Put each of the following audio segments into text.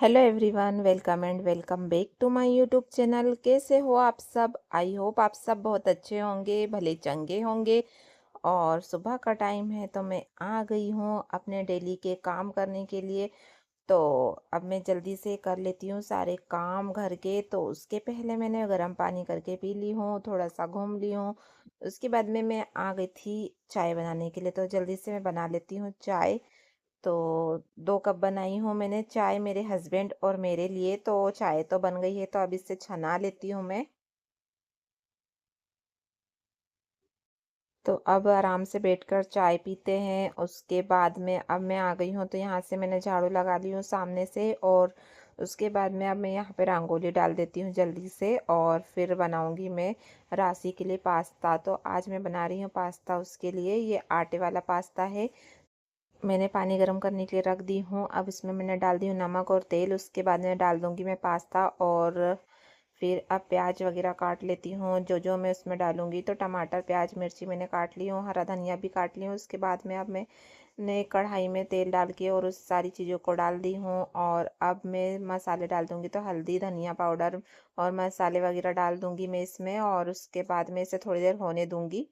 Hello everyone, welcome and welcome back to my YouTube channel. कैसे हो आप सब? आई होप आप सब बहुत अच्छे होंगे, भले चंगे होंगे। और सुबह का टाइम है तो मैं आ गई हूँ अपने डेली के काम करने के लिए। तो अब मैं जल्दी से कर लेती हूँ सारे काम घर के। तो उसके पहले मैंने गर्म पानी करके पी ली हूँ, थोड़ा सा घूम ली हूँ। उसके बाद में मैं आ गई थी चाय बनाने के लिए, तो जल्दी से मैं बना लेती हूँ चाय। तो 2 कप बनाई हूँ मैंने चाय मेरे हस्बैंड और मेरे लिए। तो चाय तो बन गई है, तो अब इससे छना लेती हूँ मैं। तो अब आराम से बैठकर चाय पीते हैं। उसके बाद में अब मैं आ गई हूँ, तो यहाँ से मैंने झाड़ू लगा ली हूँ सामने से। और उसके बाद में अब मैं यहाँ पे रंगोली डाल देती हूँ जल्दी से, और फिर बनाऊंगी मैं राशि के लिए पास्ता। तो आज मैं बना रही हूँ पास्ता उसके लिए। ये आटे वाला पास्ता है। मैंने पानी गर्म करने के लिए रख दी हूँ। अब इसमें मैंने डाल दी हूँ नमक और तेल। उसके बाद में डाल दूँगी मैं पास्ता। और फिर अब प्याज वगैरह काट लेती हूँ जो जो मैं उसमें डालूँगी। तो टमाटर, प्याज, मिर्ची मैंने काट ली हूँ, हरा धनिया भी काट ली हूँ। उसके बाद में अब मैंने कढ़ाई में तेल डाल के और उस सारी चीज़ों को डाल दी हूँ। और अब मैं मसाले डाल दूँगी। तो हल्दी, धनिया पाउडर और मसाले वगैरह डाल दूँगी मैं इसमें। और उसके बाद में इसे थोड़ी देर होने दूँगी।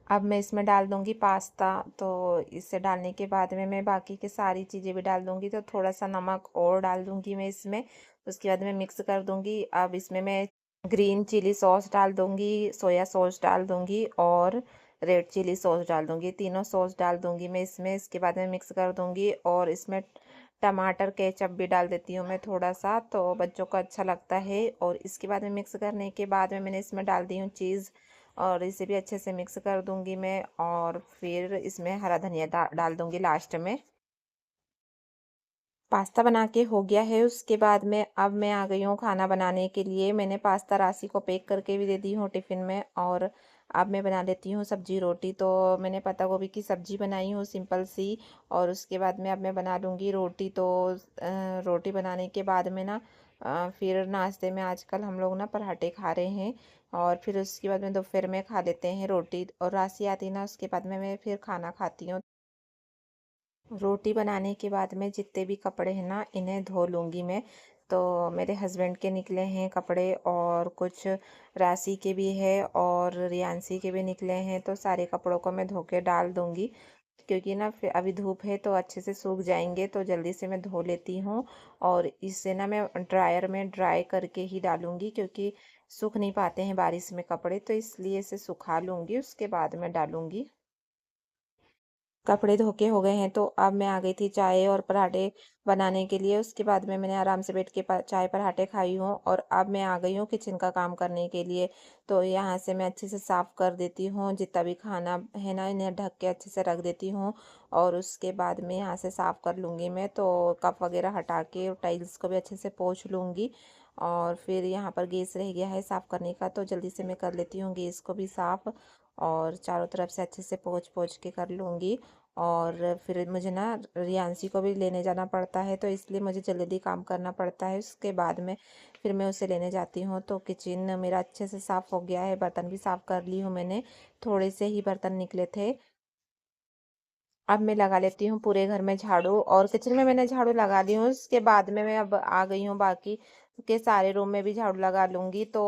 अब मैं इसमें डाल दूंगी पास्ता। तो इसे डालने के बाद में मैं बाकी की सारी चीज़ें भी डाल दूंगी। तो थोड़ा सा नमक और डाल दूंगी मैं इसमें। उसके बाद में मिक्स कर दूंगी। अब इसमें मैं ग्रीन चिली सॉस डाल दूंगी, सोया सॉस डाल दूंगी और रेड चिली सॉस डाल दूंगी। तीनों सॉस डाल दूंगी मैं इसमें। इसके बाद में मिक्स कर दूंगी और इसमें टमाटर केचप भी डाल देती हूँ मैं थोड़ा सा, तो बच्चों को अच्छा लगता है। और इसके बाद में मिक्स करने के बाद में मैंने इसमें डाल दी हूँ चीज़। और इसे भी अच्छे से मिक्स कर दूंगी मैं। और फिर इसमें हरा धनिया डाल दूंगी लास्ट में। पास्ता बना के हो गया है। उसके बाद में अब मैं आ गई हूँ खाना बनाने के लिए। मैंने पास्ता राशि को पैक करके भी दे दी हूँ टिफ़िन में। और अब मैं बना लेती हूँ सब्जी रोटी। तो मैंने पत्ता गोभी की सब्जी बनाई हूँ सिंपल सी। और उसके बाद में अब मैं बना लूँगी रोटी। तो रोटी बनाने के बाद में ना फिर नाश्ते में आजकल हम लोग ना पराठे खा रहे हैं। और फिर उसके बाद में दोपहर में खा लेते हैं रोटी। और राशि आती ना, उसके बाद में मैं फिर खाना खाती हूँ। रोटी बनाने के बाद में जितने भी कपड़े हैं ना, इन्हें धो लूँगी मैं। तो मेरे हस्बैंड के निकले हैं कपड़े, और कुछ राशि के भी है और रियांशी के भी निकले हैं। तो सारे कपड़ों को मैं धो के डाल दूँगी, क्योंकि ना फिर अभी धूप है तो अच्छे से सूख जाएंगे। तो जल्दी से मैं धो लेती हूँ। और इसे ना मैं ड्रायर में ड्राई करके ही डालूँगी, क्योंकि सूख नहीं पाते हैं बारिश में कपड़े। तो इसलिए इसे सुखा लूँगी, उसके बाद मैं डालूँगी। कपड़े धो के हो गए हैं, तो अब मैं आ गई थी चाय और पराठे बनाने के लिए। उसके बाद में मैंने आराम से बैठ के चाय पराठे खाई हूँ। और अब मैं आ गई हूँ किचन का काम करने के लिए। तो यहाँ से मैं अच्छे से साफ़ कर देती हूँ, जितना भी खाना है ना इन्हें ढक के अच्छे से रख देती हूँ। और उसके बाद में यहाँ से साफ़ कर लूँगी मैं। तो कप वगैरह हटा के और टाइल्स को भी अच्छे से पोंछ लूँगी। और फिर यहाँ पर गैस रह गया है साफ़ करने का, तो जल्दी से मैं कर लेती हूँ गैस को भी साफ़। और चारों तरफ से अच्छे से पोंछ पोंछ के कर लूँगी। और फिर मुझे ना रियांशी को भी लेने जाना पड़ता है, तो इसलिए मुझे जल्दी काम करना पड़ता है। उसके बाद में फिर मैं उसे लेने जाती हूँ। तो किचन मेरा अच्छे से साफ़ हो गया है, बर्तन भी साफ़ कर ली हूँ मैंने। थोड़े से ही बर्तन निकले थे। अब मैं लगा लेती हूँ पूरे घर में झाड़ू। और किचन में मैंने झाड़ू लगा ली हूँ। उसके बाद में मैं अब आ गई हूँ बाकी के सारे रूम में भी झाड़ू लगा लूँगी। तो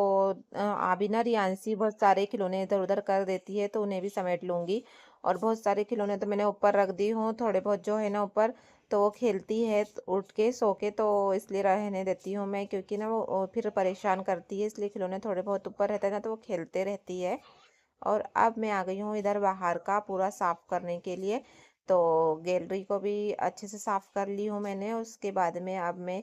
अभी ना रियांशी बहुत सारे खिलौने इधर उधर कर देती है, तो उन्हें भी समेट लूँगी। और बहुत सारे खिलौने तो मैंने ऊपर रख दी हूँ, थोड़े बहुत जो है ना ऊपर। तो वो खेलती है उठ के सो के, तो इसलिए रहने देती हूँ मैं, क्योंकि ना वो फिर परेशान करती है। इसलिए खिलौने थोड़े बहुत ऊपर रहते हैं ना, तो वो खेलते रहती है। और अब मैं आ गई हूँ इधर बाहर का पूरा साफ करने के लिए। तो गैलरी को भी अच्छे से साफ कर ली हूँ मैंने। उसके बाद में अब मैं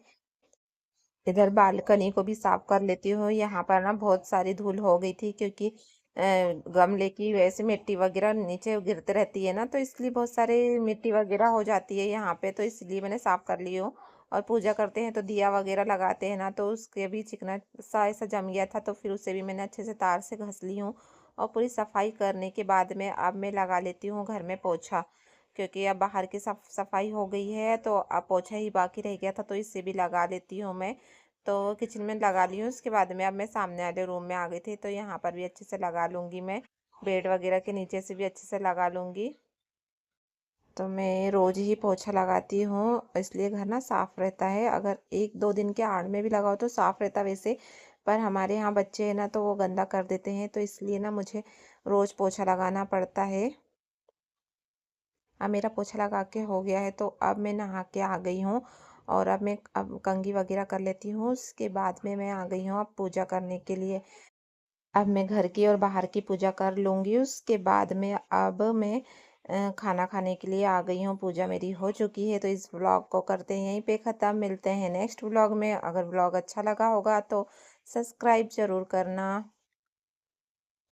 इधर बालकनी को भी साफ कर लेती हूँ। यहाँ पर ना बहुत सारी धूल हो गई थी, क्योंकि गमले की वजह से मिट्टी वगैरह नीचे गिरते रहती है ना, तो इसलिए बहुत सारी मिट्टी वगैरह हो जाती है यहाँ पे। तो इसलिए मैंने साफ कर ली हूँ। और पूजा करते हैं तो दिया वगैरह लगाते हैं ना, तो उसके भी चिकना सा ऐसा जम गया था, तो फिर उसे भी मैंने अच्छे से तार से घस ली हूँ। और पूरी सफाई करने के बाद में अब मैं लगा लेती हूँ घर में पोछा, क्योंकि अब बाहर की सफाई हो गई है, तो अब पोछा ही बाकी रह गया था, तो इसे भी लगा लेती हूँ मैं। तो किचन में लगा ली हूँ। उसके बाद में अब मैं सामने वाले रूम में आ गई थी, तो यहाँ पर भी अच्छे से लगा लूँगी मैं। बेड वगैरह के नीचे से भी अच्छे से लगा लूँगी। तो मैं रोज़ ही पोछा लगाती हूँ, इसलिए घर ना साफ़ रहता है। अगर 1-2 दिन के आड़ में भी लगाओ तो साफ़ रहता वैसे, पर हमारे यहाँ बच्चे हैं ना तो वो गंदा कर देते हैं, तो इसलिए ना मुझे रोज़ पोछा लगाना पड़ता है। अब मेरा पोछा लगा के हो गया है, तो अब मैं नहा के आ गई हूँ और अब कंघी वगैरह कर लेती हूँ। उसके बाद में मैं आ गई हूँ अब पूजा करने के लिए। अब मैं घर की और बाहर की पूजा कर लूँगी, उसके बाद में अब मैं खाना खाने के लिए आ गई हूँ। पूजा मेरी हो चुकी है, तो इस व्लॉग को करते हैं यहीं पे ख़त्म। मिलते हैं नेक्स्ट व्लॉग में। अगर व्लॉग अच्छा लगा होगा तो सब्सक्राइब ज़रूर करना।